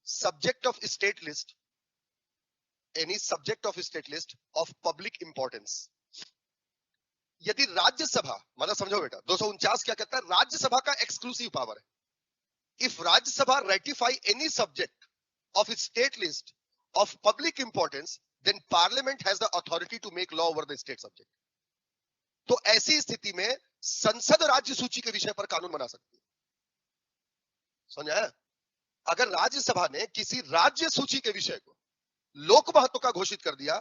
subject of state list, any subject of state list of public importance. यदि राज्यसभा, मतलब समझो बेटा, 249 क्या कहता है? राज्यसभा का एक्सक्लूसिव पावर है. If Rajya Sabha ratify any subject of state list of public importance, then parliament has the authority to make law over the state subject. तो ऐसी स्थिति में संसद राज्य सूची के विषय पर कानून बना सकती है. समझा? अगर राज्यसभा ने किसी राज्य सूची के विषय को लोक महत्व का घोषित कर दिया,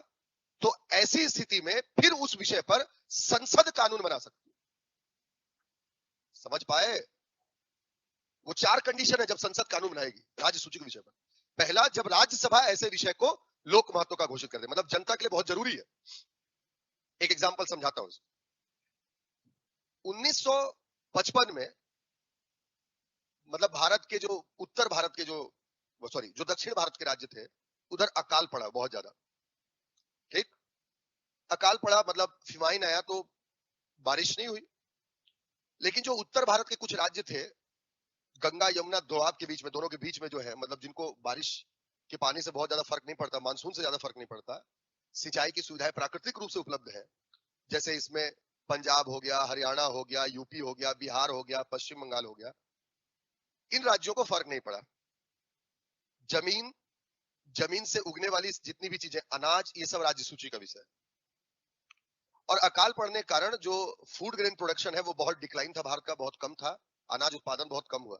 तो ऐसी स्थिति में फिर उस विषय पर संसद कानून बना सकती है. समझ पाए? वो 4 कंडीशन है जब संसद कानून बनाएगी राज्य सूची के विषय पर. पहला, जब राज्यसभा ऐसे विषय को लोक महत्व का घोषित कर दे, मतलब जनता के लिए बहुत जरूरी है. एक एग्जांपल समझाता हूं. 1955 में, मतलब भारत के जो उत्तर भारत के जो दक्षिण भारत के राज्य थे, उधर अकाल पड़ा बहुत ज्यादा. ठीक, अकाल पड़ा मतलब फिमाइन आया तो बारिश नहीं हुई. लेकिन जो उत्तर भारत के कुछ राज्य थे, गंगा यमुना दोआब के बीच में, दोनों के बीच में जो है, मतलब जिनको बारिश के पानी से बहुत ज्यादा फर्क नहीं पड़ता, मानसून से ज्यादा फर्क नहीं पड़ता, सिंचाई की सुविधाएं प्राकृतिक रूप से उपलब्ध है. जैसे इसमें पंजाब हो गया, हरियाणा हो गया, यूपी हो गया, बिहार हो गया, पश्चिम बंगाल हो गया. इन राज्यों को फर्क नहीं पड़ा. जमीन से उगने वाली जितनी भी चीजें, अनाज, ये सब राज्य सूची का विषय. और अकाल पड़ने के कारण जो फूड ग्रेन प्रोडक्शन है वो बहुत डिक्लाइन था, भारत का बहुत कम था, अनाज उत्पादन बहुत कम हुआ.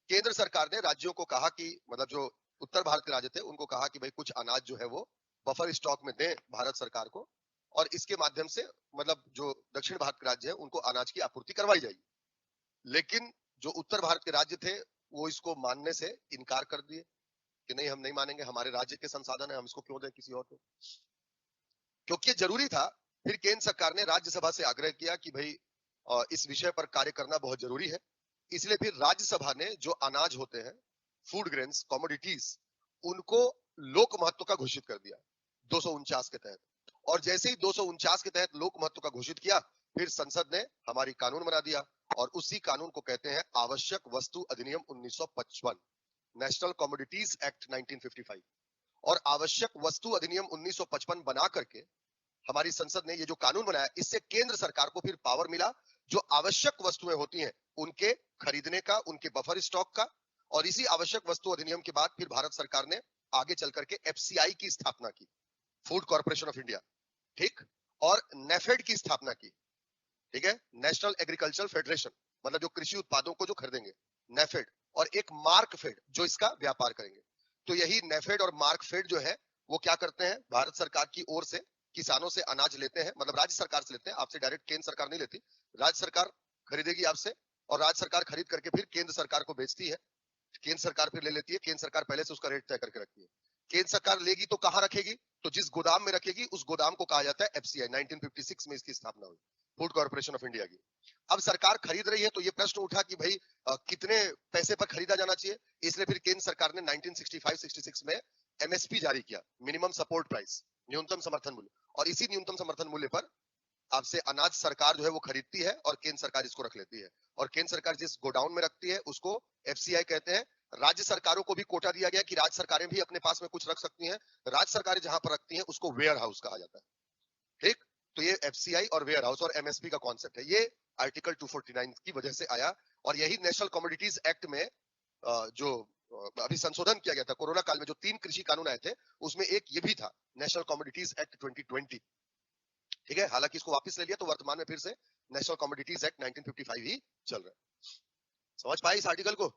केंद्र सरकार ने राज्यों को कहा कि, मतलब जो उत्तर भारत के राज्य थे उनको कहा कि भाई कुछ अनाज जो है वो बफर स्टॉक में दें भारत सरकार को, और इसके माध्यम से मतलब जो दक्षिण भारत के राज्य है उनको अनाज की आपूर्ति करवाई जाएगी. लेकिन जो उत्तर भारत के राज्य थे वो इसको मानने से इनकार कर दिए कि नहीं, हम नहीं मानेंगे, हमारे राज्य के संसाधन है, हम इसको क्यों दें किसी और को. क्योंकि ये जरूरी था. फिर केंद्र सरकार ने राज्यसभा से आग्रह किया कि भाई इस विषय पर कार्य करना बहुत जरूरी है. इसलिए फिर राज्यसभा ने जो अनाज होते हैं, फूड ग्रेन्स, कमोडिटीज, उनको लोक महत्व का घोषित कर दिया 249 के तहत. और जैसे ही 249 के तहत लोक महत्व का घोषित किया, फिर संसद ने हमारी कानून बना दिया. और उसी कानून को कहते हैं आवश्यक वस्तु अधिनियम 1955, नेशनल कमोडिटीज एक्ट 1955. और आवश्यक वस्तु अधिनियम 1955 बना करके हमारी संसद ने ये जो कानून बनाया, इससे केंद्र सरकार को फिर पावर मिला जो आवश्यक वस्तुएं होती हैं उनके खरीदने का, उनके बफर स्टॉक का. और इसी आवश्यक वस्तु अधिनियम के बाद फिर भारत सरकार ने आगे चल करके एफसीआई की स्थापना की, फूड कॉर्पोरेशन ऑफ इंडिया. ठीक, और नेफेड की स्थापना की. ठीक है, नेशनल एग्रीकल्चरल फेडरेशन, मतलब जो कृषि उत्पादों को जो खरीदेंगे, नेफेड. और एक मार्कफेड जो इसका व्यापार करेंगे. तो यही नेफेड और मार्कफेड जो है वो क्या करते हैं, भारत सरकार की ओर से किसानों से अनाज लेते हैं, मतलब राज्य सरकार से लेते हैं, आपसे डायरेक्ट केंद्र सरकार नहीं लेती. राज्य सरकार खरीदेगी आपसे, और राज्य सरकार खरीद करके फिर केंद्र सरकार को बेचती है. केंद्र सरकार फिर ले लेती है. केंद्र सरकार पहले से उसका रेट तय करके रखती है. केंद्र सरकार लेगी तो कहां रखेगी, तो जिस गोदाम में रखेगी उस गोदाम को कहा जाता है एफसीआई. 1956 में इसकी स्थापना हुई, फूड कॉर्पोरेशन ऑफ इंडिया की. अब सरकार खरीद रही है तो ये प्रश्न उठा कि भाई कितने पैसे पर खरीदा जाना चाहिए. इसलिए फिर केंद्र सरकार ने 1965-66 में एमएसपी जारी किया, मिनिमम सपोर्ट प्राइस, न्यूनतम समर्थन मूल्य. और इसी न्यूनतम समर्थन मूल्य पर आपसे अनाज सरकार जो है वो खरीदती है और केंद्र सरकार इसको रख लेती है. और केंद्र सरकार जिस गोडाउन में रखती है उसको एफसीआई कहते हैं. राज्य सरकारों को भी कोटा दिया गया कि राज्य सरकारें भी अपने पास में कुछ रख सकती हैं. राज्य सरकारें जहां पर रखती हैं उसको वेयर हाउस कहा जाता है. ठीक, तो ये एफसीआई और वेयर हाउस और एमएसपी का कॉन्सेप्ट है, ये आर्टिकल 249 की वजह से आया. और यही नेशनल कमोडिटीज एक्ट में जो अभी संशोधन किया गया था कोरोना काल में, जो 3 कृषि कानून आए थे उसमें एक ये भी था, नेशनल कमोडिटीज एक्ट 2020. ठीक है, हालांकि इसको वापस ले लिया तो वर्तमान में फिर से नेशनल कमोडिटीज एक्ट 1955 ही चल रहा है. समझ पाए इस आर्टिकल को?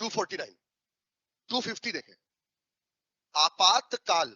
249, 250 देखें, आपातकाल